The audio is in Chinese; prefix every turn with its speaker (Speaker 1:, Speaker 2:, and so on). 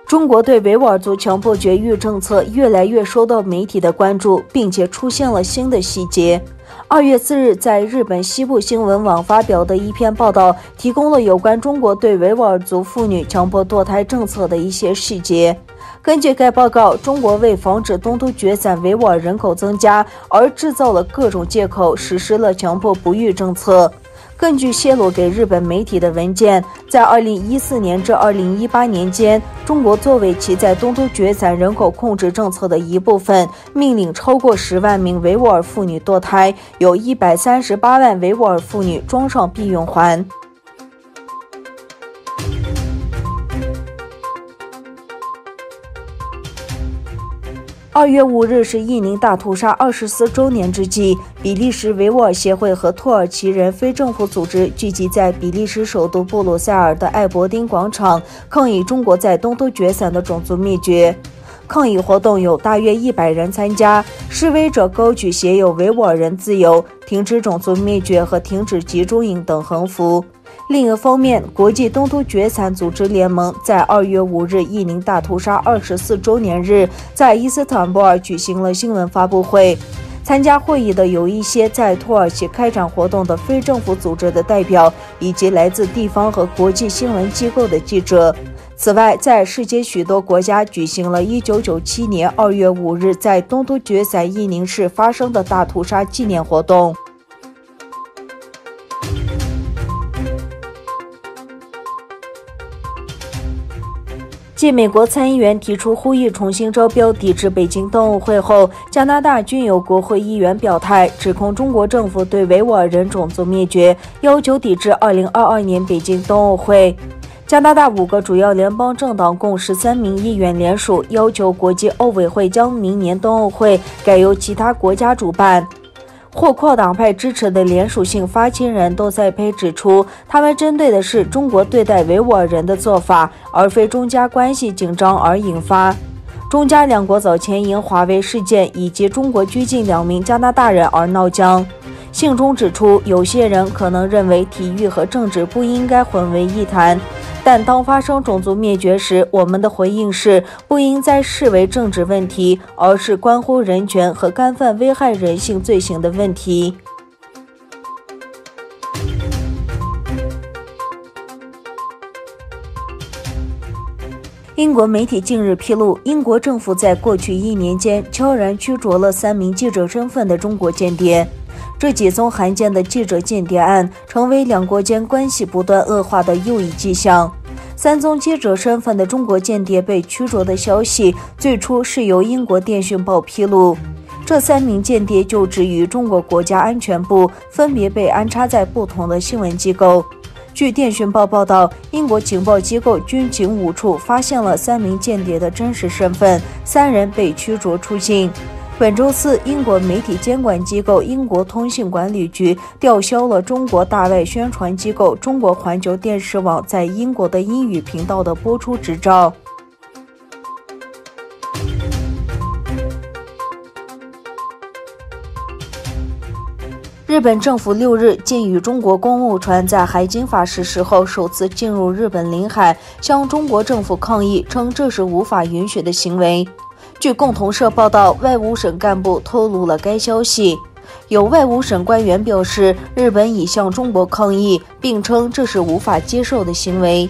Speaker 1: 中国对维吾尔族强迫绝育政策越来越受到媒体的关注，并且出现了新的细节。2月4日，在日本西部新闻网发表的一篇报道，提供了有关中国对维吾尔族妇女强迫堕胎政策的一些细节。根据该报告，中国为防止东突厥散维吾尔人口增加而制造了各种借口，实施了强迫不育政策。根据泄露给日本媒体的文件，在2014年至2018年间，中国作为其在东突厥散人口控制政策的一部分，命令超过10万名维吾尔妇女堕胎，有138万维吾尔妇女装上避孕环。2月5日是印尼大屠杀24周年之际，比利时维吾尔协会和土耳其人非政府组织聚集在比利时首都布鲁塞尔的艾伯丁广场，抗议中国在东突厥散的种族灭绝。抗议活动有大约100人参加，示威者高举写有维吾尔人自由、停止种族灭绝和停止集中营等横幅。另一方面，国际东突厥散组织联盟在2月5日印尼大屠杀24周年日，在伊斯坦布尔举行了新闻发布会。参加会议的有一些在土耳其开展活动的非政府组织的代表，以及来自地方和国际新闻机构的记者。此外，在世界许多国家举行了1997年2月5日在东突厥散伊宁市发生的大屠杀纪念活动。继美国参议员提出呼吁重新招标抵制北京冬奥会后，加拿大均有国会议员表态，指控中国政府对维吾尔人种族灭绝，要求抵制2022年北京冬奥会。加拿大5个主要联邦政党共13名议员联署，要求国际奥委会将明年冬奥会改由其他国家主办。获跨党派支持的联署信发起人窦塞培指出，他们针对的是中国对待维吾尔人的做法，而非中加关系紧张而引发。中加两国早前因华为事件以及中国拘禁2名加拿大人而闹僵。信中指出，有些人可能认为体育和政治不应该混为一谈，但当发生种族灭绝时，我们的回应是不应再视为政治问题，而是关乎人权和干犯危害人性罪行的问题。英国媒体近日披露，英国政府在过去1年间悄然驱逐了3名记者身份的中国间谍。这几宗罕见的记者间谍案成为两国间关系不断恶化的又一迹象。3宗记者身份的中国间谍被驱逐的消息，最初是由英国电讯报披露。这3名间谍就职于中国国家安全部，分别被安插在不同的新闻机构。据电讯报报道，英国情报机构军情5处发现了3名间谍的真实身份，3人被驱逐出境。本周4，英国媒体监管机构英国通信管理局吊销了中国大外宣传机构中国环球电视网在英国的英语频道的播出执照。日本政府6日禁与中国公务船在海警法实施后首次进入日本领海，向中国政府抗议，称这是无法允许的行为。据共同社报道，外务省干部透露了该消息。有外务省官员表示，日本已向中国抗议，并称这是无法接受的行为。